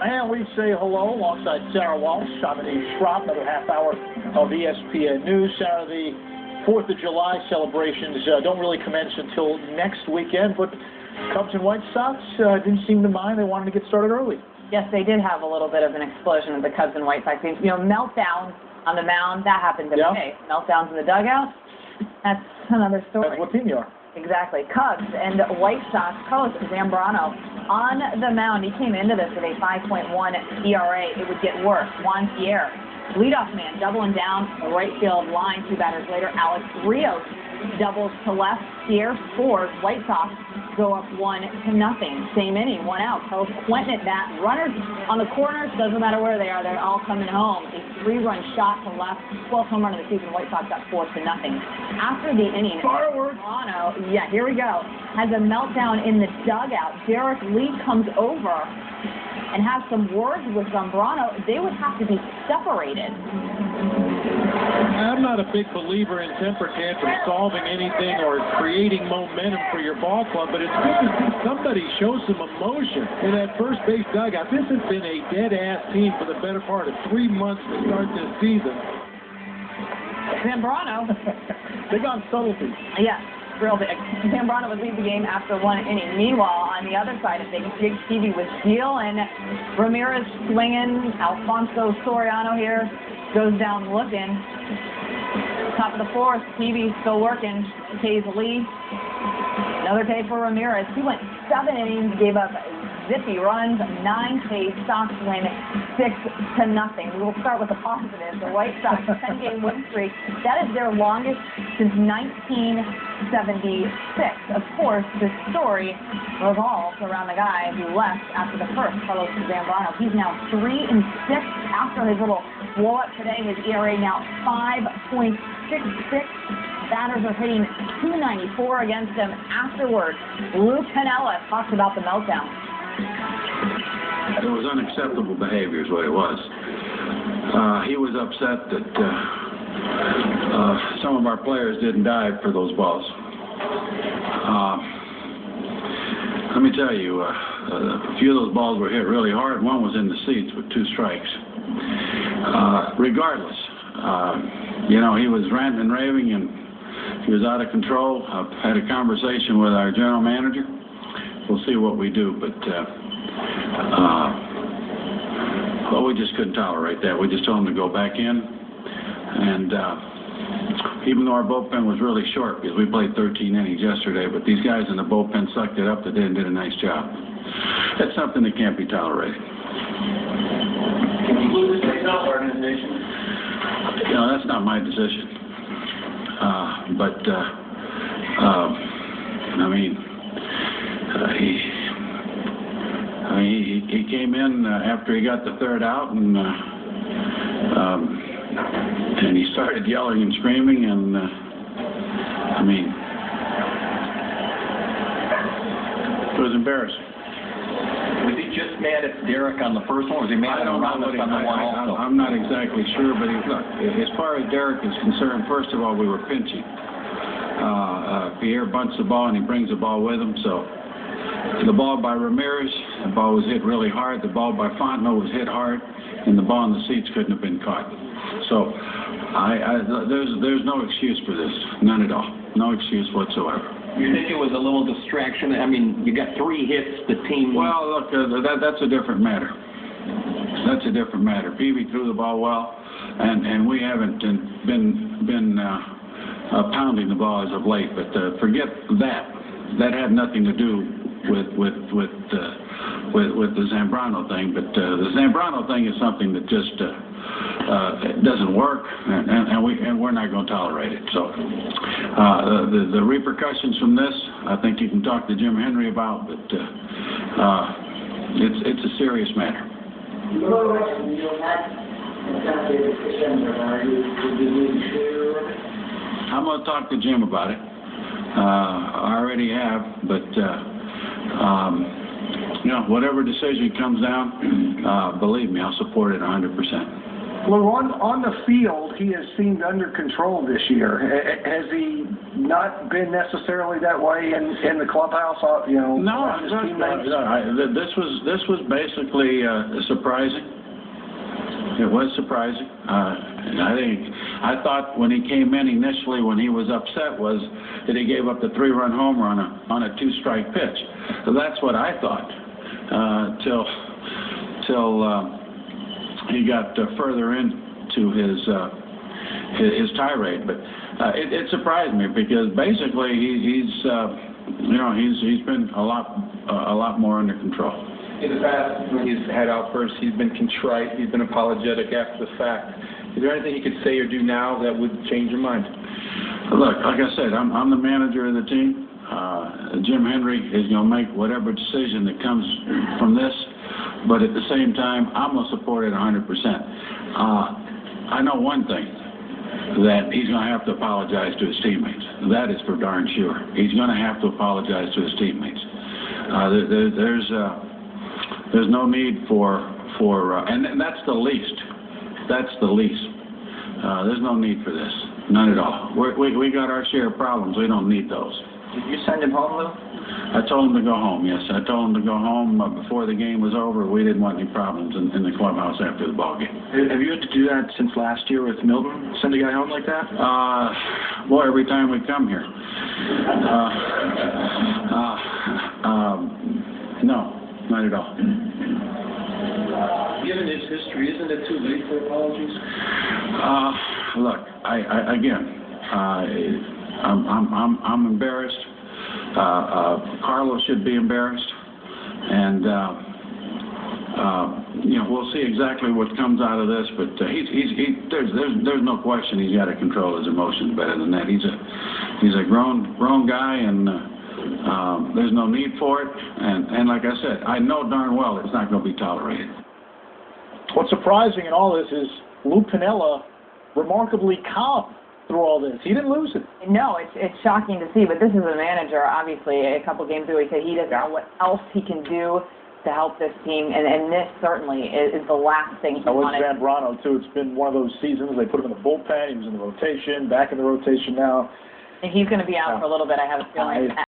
And we say hello alongside Sarah Walsh, Dominique Schropp, another half hour of ESPN News. Sarah, the 4th of July celebrations don't really commence until next weekend, but Cubs and White Sox didn't seem to mind. They wanted to get started early. Yes, they did have a little bit of an explosion of the Cubs and White Sox teams. You know, meltdowns on the mound, that happens every day. Meltdowns in the dugout, that's another story. That's what team you are. Exactly. Cubs and White Sox. Carlos Zambrano on the mound. He came into this with a 5.1 ERA. It would get worse. Juan Pierre, leadoff man, doubling down the right field line. 2 batters later, Alex Rios doubles to left. Pierre scores. White Sox go up 1-0. Same inning, 1 out. Carlos Quentin at bat. Runners on the corners, doesn't matter where they are, they're all coming home. A 3-run shot to left. 12th home run of the season. White Sox got 4-0. After the inning, Zambrano, here we go, has a meltdown in the dugout. Derek Lee comes over and has some words with Zambrano. They would have to be separated. I'm not a big believer in temper tantrum solving anything or creating momentum for your ball club, but it's good to see somebody show some emotion in that first base dugout. This has been a dead-ass team for the better part of 3 months to start this season. Zambrano. Big on subtlety. Yes, real big. Zambrano would lead the game after 1 inning. Meanwhile, on the other side of things, Big Stevie was dealing. Ramirez swinging. Alfonso Soriano here goes down looking. Top of the 4th, Stevie still working. K's Lee. Another K for Ramirez. He went 7 innings, gave up zippy runs, 9 Ks. Sox win 6-0. We will start with the positive. The White Sox 10-game win streak. That is their longest since 1976. Of course, this story revolves around the guy who left after the first, Carlos Zambrano. He's now 3-6 after his little blow-up today. His ERA now 5.66. Batters are hitting .294 against him. Afterwards, Lou Piniella talks about the meltdown. It was unacceptable behavior is what it was. He was upset that some of our players didn't dive for those balls. Let me tell you, a few of those balls were hit really hard. One was in the seats with 2 strikes. Regardless, you know, he was ranting and raving and he was out of control. I've had a conversation with our general manager. We'll see what we do, but well, we just couldn't tolerate that. We just told him to go back in, and even though our bullpen was really short, because we played 13 innings yesterday, but these guys in the bullpen sucked it up. They did a nice job. That's something that can't be tolerated. Can you lose this baseball organization? You know, that's not my decision. I mean, he came in after he got the 3rd out, and he started yelling and screaming, and I mean, it was embarrassing. Was he just mad at Derek on the first one, or was he mad at Ramos on the one also? I'm not exactly sure, but look, as far as Derek is concerned, first of all, we were pinching. Pierre bunts the ball, and he brings the ball with him, so the ball by Ramirez, the ball was hit really hard. The ball by Fontenot was hit hard, and the ball in the seats couldn't have been caught. So there's no excuse for this, none at all, no excuse whatsoever. You think it was a little distraction? I mean, you got 3 hits, the team... Well, look, that's a different matter. That's a different matter. Peavy threw the ball well, and we haven't been pounding the ball as of late. But forget that. That had nothing to do with the Zambrano thing. But the Zambrano thing is something that just it doesn't work, and we're not going to tolerate it. So the repercussions from this, I think you can talk to Jim Henry about, but it's a serious matter. I'm going to talk to Jim about it. I already have, but you know, whatever decision comes down, believe me, I'll support it 100%. Lou, on the field, he has seemed under control this year. Has he not been necessarily that way in the clubhouse? No, this was basically surprising. It was surprising. I thought when he came in initially, when he was upset, was that he gave up the 3-run homer on a 2-strike pitch. So that's what I thought till he got further into his tirade. But it surprised me because basically he's been a lot more under control. In the past, when he's had outbursts, he's been contrite, he's been apologetic after the fact. Is there anything he could say or do now that would change your mind? Look, like I said, I'm the manager of the team. Jim Henry is going to make whatever decision that comes from this, but at the same time, I'm going to support it 100%. I know one thing, that he's going to have to apologize to his teammates. That is for darn sure. He's going to have to apologize to his teammates. There's no need for and that's the least. That's the least. There's no need for this. None at all. We got our share of problems. We don't need those. Did you send him home, Lou? I told him to go home, yes. I told him to go home before the game was over. We didn't want any problems in the clubhouse after the ball game. Have you had to do that since last year with Milton? Send a guy home like that? Boy, every time we come here. No, not at all. Given his history, isn't it too late for apologies? Look, I'm embarrassed. Carlos should be embarrassed, and we'll see exactly what comes out of this. But there's no question he's got to control his emotions better than that. He's a grown guy, and there's no need for it. And like I said, I know darn well it's not going to be tolerated. What's surprising in all this is Lou Piniella remarkably calm through all this. He didn't lose it. No, it's shocking to see, but this is a manager, obviously, a couple games ago, he said he doesn't know what else he can do to help this team, and this certainly is the last thing he wanted. With Zambrano, too, it's been one of those seasons. They put him in the bullpen, he was in the rotation, back in the rotation now. And he's going to be out for a little bit, I have a feeling.